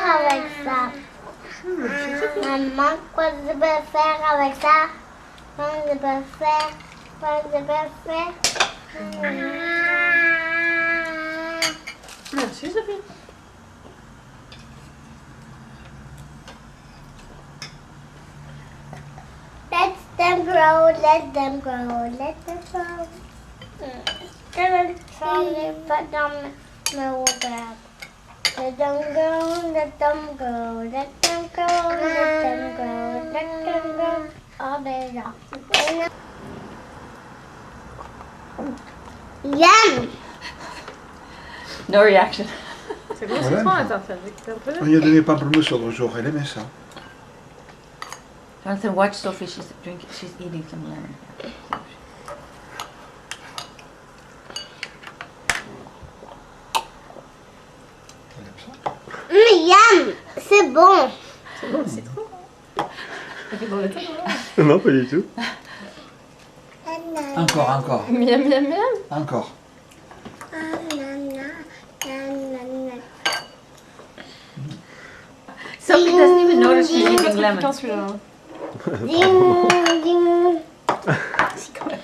faire avec ça? Maman, quoi je peux faire avec ça? Quoi je peux faire? Quoi je peux faire? Merci Sophie. Let them grow, let them grow, let them grow. Let them grow, let them grow, let them grow, let them grow, let them grow, let them grow. All day long. Yum! No reaction. C'est bon, Voilà, c'est trop mais- la tarte avec. T'as un peu On lui a donné pamplemousse l'autre jour, elle aimait ça. Jonathan, watch Sophie. She's eating some lemon. Elle aime ça. Yum! C'est bon! C'est bon, c'est trop. Ça fait dans le temps, Non, pas du tout. Encore, encore, Miam, miam, miam. encore. Sophie doesn't even notice she's eating Putain, lemon. celui-là. Ding, ding. Si, quand même.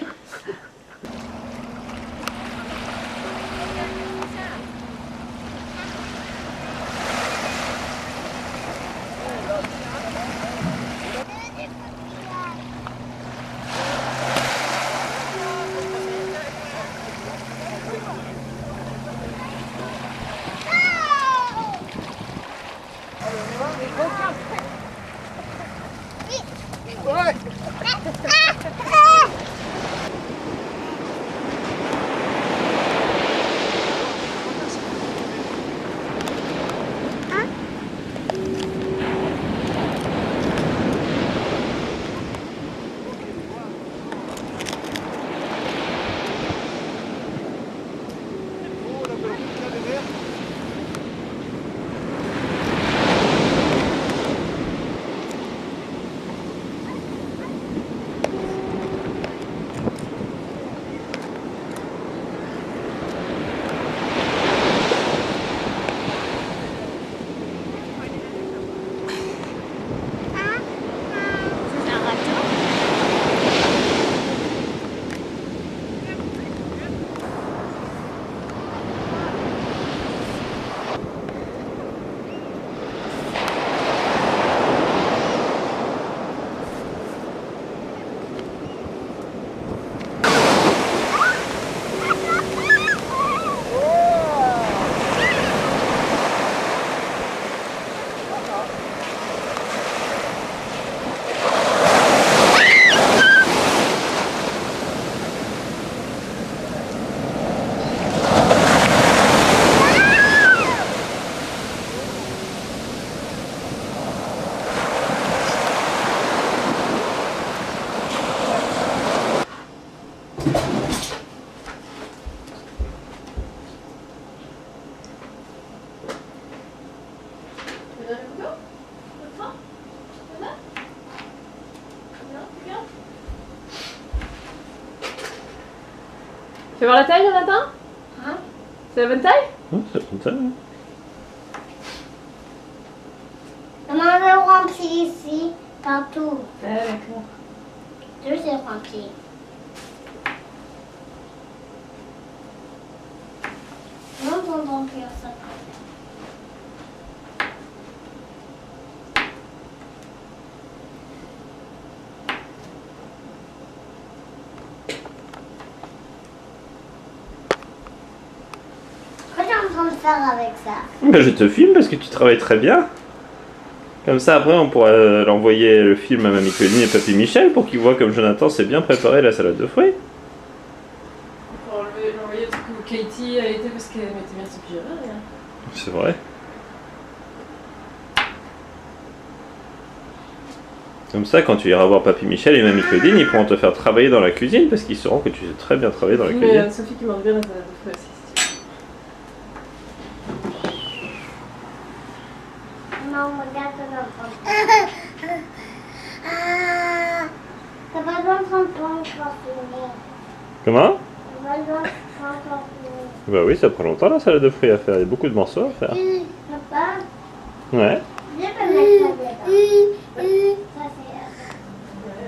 Fais voir la taille, Jonathan. Hein? C'est la bonne taille? C'est comme ça. Hein. Maman veut remplir ici, partout. Ah, d'accord. Tout c'est rempli. Non, on remplir ça. Qu'est-ce que tu es en train de faire avec ça? Ben, je te filme parce que tu travailles très bien. Comme ça, après, on pourra l'envoyer le film à Mamie Claudine et Papy Michel pour qu'ils voient comme Jonathan s'est bien préparé la salade de fruits. Pour l'envoyer le truc où Katie a été parce qu'elle mettait bien ses pyjamas. Là. C'est vrai. Comme ça, quand tu iras voir Papy Michel et Mamie Claudine, ils pourront te faire travailler dans la cuisine parce qu'ils sauront que tu sais très bien travailler dans la Mais cuisine. Sophie qui mange bien la salade de fruits aussi. Non, regarde t'as pas besoin de tampon pour finir. Comment? T'as pas besoin de tampon pour finir. Bah oui, ça prend longtemps la salade de fruits à faire, il y a beaucoup de morceaux à faire. Papa, Ouais. Je peux mettre ça dedans. Ça, c'est...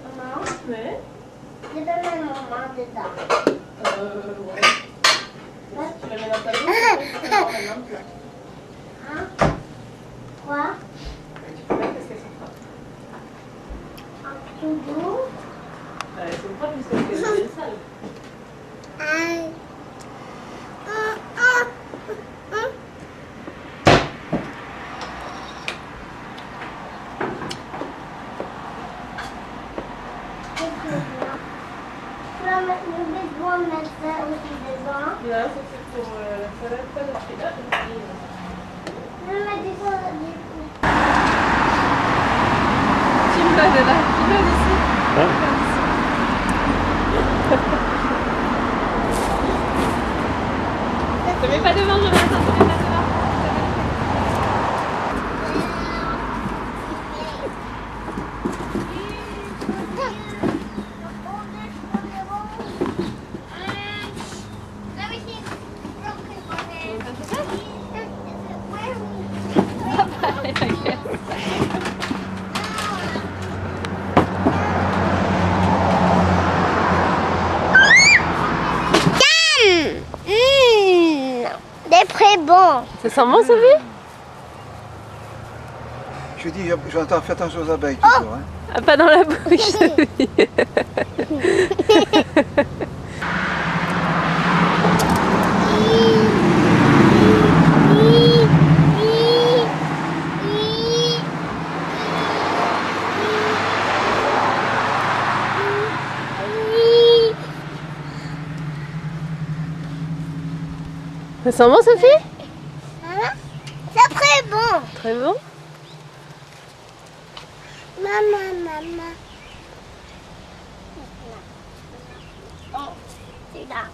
Maman, Ouais. je peux mettre maman dedans. Ouais. Si tu la mets dans ta bouche, tu peux avoir la main plat. Hein? Quoi? Tu peux mettre qu'est-ce qu'elles sont propres. Un tout doux. Elles sont propres puisque c'est une salle. Je vais mettre ça aussi dedans. Là, ça c'est pour la salade, pas de fruits. Ah, Je vais mettre des choses du tu me vas de là, tu vas d'ici. Hein? Te mets pas devant, Jonathan, te mets pas devant. Des prêts bons. Ça sent bon, Sophie? Je dis, Jonathan, fais attention aux abeilles toujours. Hein. Ah, pas dans la bouche, Sophie. Ça sent bon, Sophie? C'est très bon. Très bon. Maman. Oh, c'est là.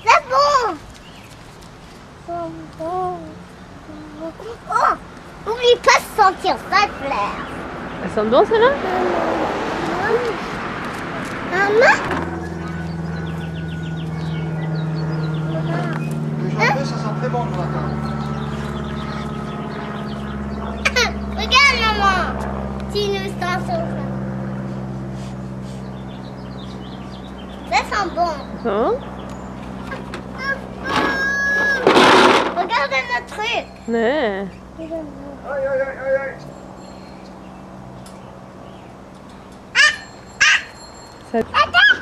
C'est bon. Oh, oublie pas de sentir ça, Claire. Ça sent bon, celle-là? Maman. Le jambon, ça sent très bon, Jonathan. Regarde, maman. Tu nous sens ça. Ça sent bon. Hein? Regarde notre truc. Ouais. Aïe, aïe, aïe, aïe, aïe. Ça... Attends.